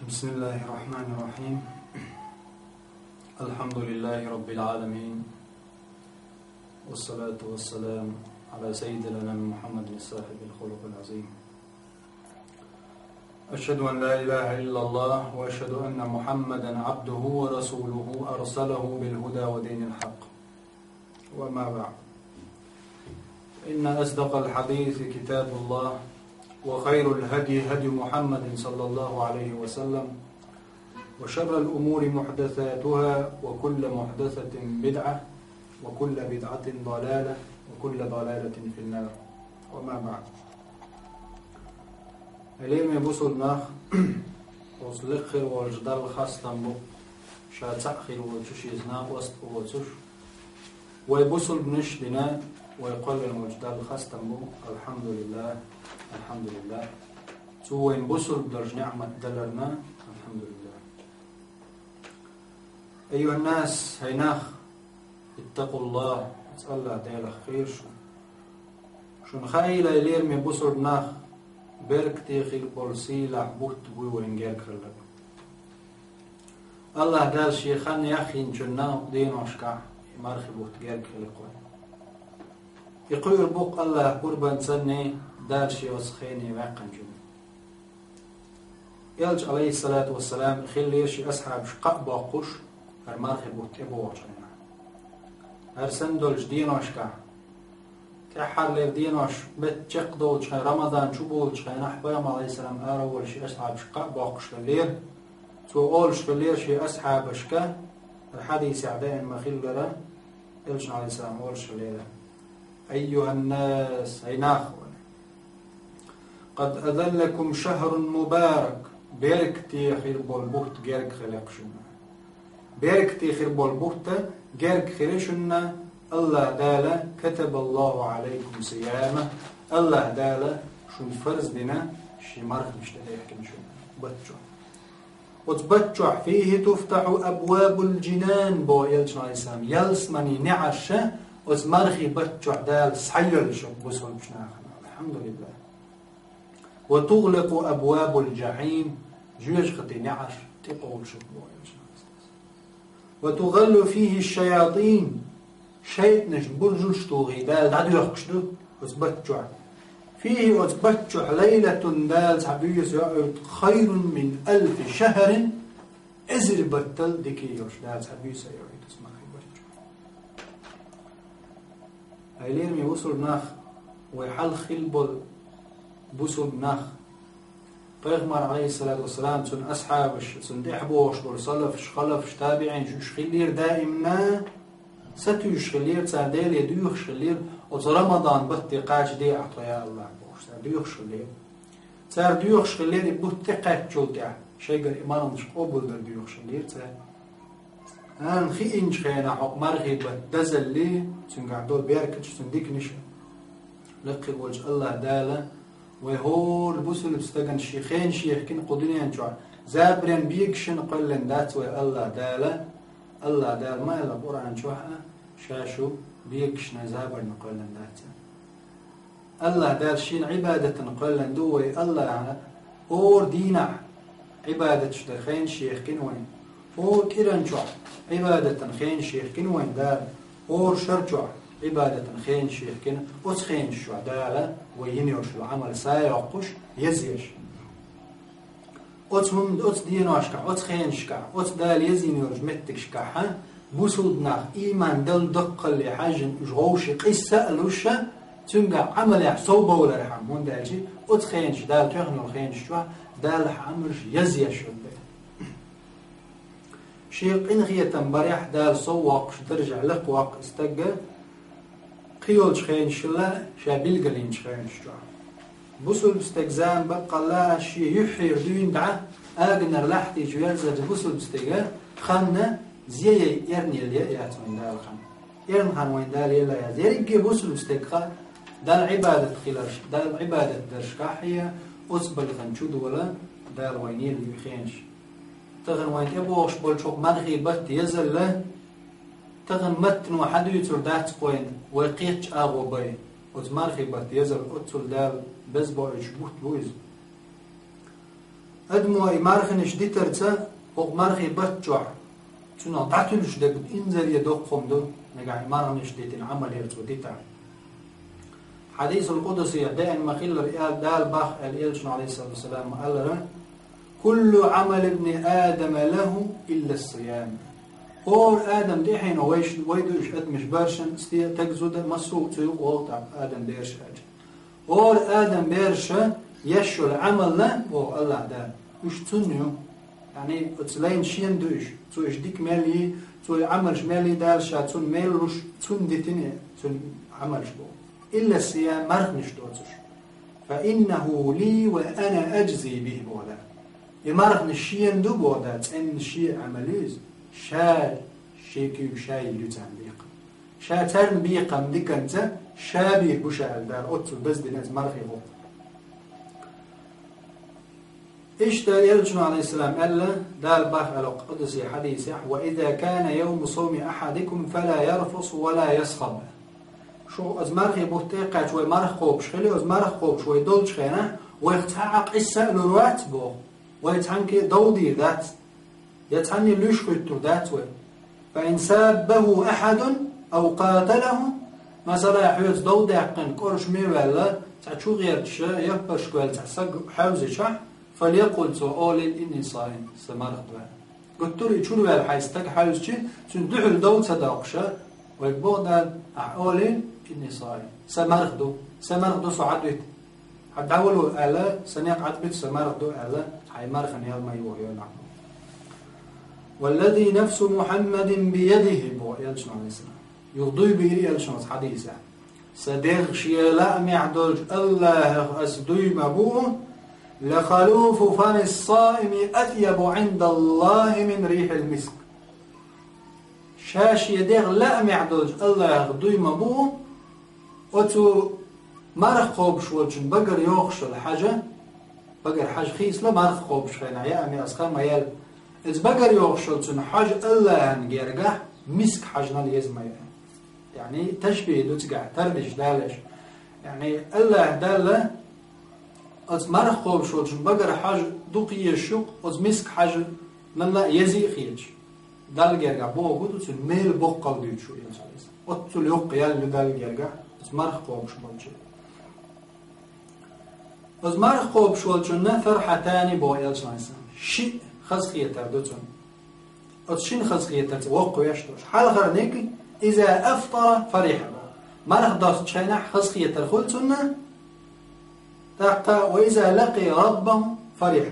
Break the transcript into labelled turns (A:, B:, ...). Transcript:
A: بسم الله الرحمن الرحيم. الحمد لله رب العالمين، والصلاة والسلام على سيدنا محمد الصاحب الخلق العظيم. أشهد أن لا إله إلا الله، وأشهد أن محمدا عبده ورسوله أرسله بالهدى ودين الحق. وما بعد، إن أصدق الحديث كتاب الله، وخير الهدي هدي محمد صلى الله عليه وسلم، وشر الأمور محدثاتها، وكل محدثة بدعة، وكل بدعة ضلالة، وكل ضلالة في النار. وما بعد، اليوم يبصلنا وصلخر والجدال خاصة بو شاتخر والتشيزنا وسط والتش ويبصل بنش لنا ويقول الجدال خاصة بو الحمد لله الحمد لله. سوى ينبصل بدرج نعمة دلرنا الحمد لله. أيها الناس، هيناخ اتقوا الله، اسأل الله ديال خير. شو نخايلة يلير من بصر ناخ برك تيخيل بولسي لعبوت بوي وينجير كرلب. الله دال شيخان يخين جناه دين وشكع مرخي بوت جير كرلب. يقول بوق الله قربان سنة دال شي وسخيني واقن جن. يلج عليه الصلاة والسلام خلي شي أصحاب شقاء باقوش مرخي بوت إبوه جنة. هرسن دولج دين وشكع كحال دينوش بتشق دول شيء رمضان شو بول شيء نحبهم عليه السلام أول شيء أصحاب شقاء باقش الليل تو أول شيء الليل شيء أصحاب شقاء الحديث عدين ما خلره إلش عليه السلام أول شيء الليل. أيها الناس، هيناخ قد أذلكم شهر مبارك بيركتي خير بالبوت جيرك خلقشنا بيركتي خير بالبوت جيرك خيرشنا. الله دالا كتب الله عليكم صيامه. الله دالا شو الفرز بنا شي مرخ مش تحكي شو بتشوح وتبتشوح فيه تفتح أبواب الجنان. بو يلش عيسام يلس مني نعشة وتمرخي بتشوح دال صحيل شو بوصل بشناخنا الحمد لله. وتغلق أبواب الجحيم جوج خطي نعش تقول شو بو يلش. وتغل فيه الشياطين شيء نجبر جلشتوغي دال دعدو يخشدو وتبتشوح فيه وتبتشوح ليلة دال تعبيس خير من 1000 شهر إزر بطل ديكيوش دال تعبيس يعيد اسمه بتشوح. هايلير مي وصل ناخ ويحل خلبل بوصل ناخ پیغمبر عليه الصلاة والسلام سن أصحابش سن دحبوش ورسلفش خلفش تابعين شوش خلير دائمنا ستوش خلير تعديل يدوخ خلير وترمضان بطي قاش دي أعطى يا الله بوش دوخ خلير تار دوخ خلير بطي قاش جودع شيء قال إيمان مش قبول در دوخ خلير تار أن خي إنش خينا حق مرغي بدزل لي سنقع دول بيركتش سنديك نشا لقي وجه الله دالا وهو البوسل بستغن شيخين شيخين قدنيان جوا زابرين بيكشن قلن دات وي الله دالا الله دال ما يلا قرآن شوحة شاشو بيكشن زابر نقلن دات الله دال شين عبادة نقلن دوي الله اور دينا عبادة شتخين شيخين وين اور كيران جوا عبادة خين شيخين وين دال اور شرجوا عبادة خين شيخين أس خين شو دالا وينيوش العمل سايقش يزيش أس هم أس دينوشكا أس خينشكا أس دال يزينيوش متكشكا ها بوسودنا إيمان دل دق اللي حاجن جوش قصة لوشة تنقع عمل يحصوبه ولا رحم هون دالجي أس خينش دال تخنو خينش شو دال حمرش يزيش شيق إن هي تنبريح دال صوق ترجع لقواق استقى قيولش خين شلا شابيل قلين خين شجع بوسل بستجزام بقى لا شي يحير دين دعاء أجنر لحتي جوالزة بوسل بستجا خانة زي يرني اللي يعتمد دال خان يرن خان وين دال يلا يا زيرجي بوسل بستجا دال عبادة خلاش دال عبادة درشكاحية أصبر خنشود ولا دال وينيل بخينش تغن وين يبوش بولشوك مرغي بت يزل له تغن متن وحدو يتر دات قوين ويقيتش آغو باي وزمارخي بات يزل أتل دال بزبو يشبوت بويز أدمو أي مرخنش ديترتا وق مرخي بتجوع شنو تعتلش ده إنزل يدوق خمدو نجع مرخنش ديتين عمل يرتو ديتا حديث القدسي دائما مخيل الرئال دال باخ الإلشن عليه الصلاة والسلام قال له كل عمل ابن آدم له إلا الصيام اور آدم دي حين ويدوش أدمش بارشن استيا تجزود مسوق تيوق وقتع آدم بيرش أجل اور آدم بيرش يشو العمل له و الله ده وش تنيو يعني اتلين شين دوش تو اشديك مالي تو عملش مالي دالشا تون ميلوش تون ديتني تون عملش بو إلا الصيام مرخنش دوتش فإنه لي وأنا أجزي به بودا يمرخن الشين دو بودا تأن الشيء عمليز شا شيكي وشاي لتان بيقا شا ترن بيقا مديك انت شابيه بشا الدار أتل بس دينات مرخي غو إيش دا يلجن عليه السلام قال له دال باخ القدسي حديث وإذا كان يوم صوم أحدكم فلا يرفص ولا يصخب شو از مرخي بوتيقع شوي مرخ خوب شخلي از مرخ خوب شوي دول شخينا ويختحق إسا لروات بو ويتحنكي دودي ذات يتحني ليش خيطر ذات وي فإن سابه أحد أو قاتله مثلا يحيوز دودي عقن كورش ميوالا تعشو غير تشا يبش كوال تحسق حوزي شح فليقل سو أولين إني صايم سمرخ دوان قلت له يشون والحيستك حوز شي سندحل دود صداقشا ويبغض أولين إني صايم سمرخ دو صعدت حد أولو ألا سنيق عدبت سمرخ دو ألا حي مرخن يالما يوهيو نعم والذي نفس محمد بيده بو يلشن عليه السلام يغضي بيري يلشن حديثا صديق شيلا معدلج الله أسدوي مبوه لخلوف فم الصائم أطيب عند الله من ريح المسك شاش يديغ لا معدلج الله يغضي مبوه أتو مرخ خوب شوالشن بقر يوخش الحاجة بقر حاج خيس لا مرخ خوب شخينا يا أمي أسخام ميال إذ بقر يوخشلشن حاج الله هنجرجح مسك حاجنا ليزما يعني تشبيه دوتقع تردش دالش يعني الله دالة از مرخ خوب شوالشن بقر حاج دوقي الشوق از مسك حاج نلا يزي خيج دال جرجح بو قدو تن ميل بقل ديت شو ينساليس أتل يوق يال دال جرجح از مرخ خوب شوالشن از مرخ خوب شوالشن فرحتاني بو يلشان شيء خزخية تردوتون أتشين خزخية تردوتون وقو يشتوش حال غرنيك إذا أفطر فريح مرخ داست شينح خزخية تردوتون وإذا لقي ربه فريح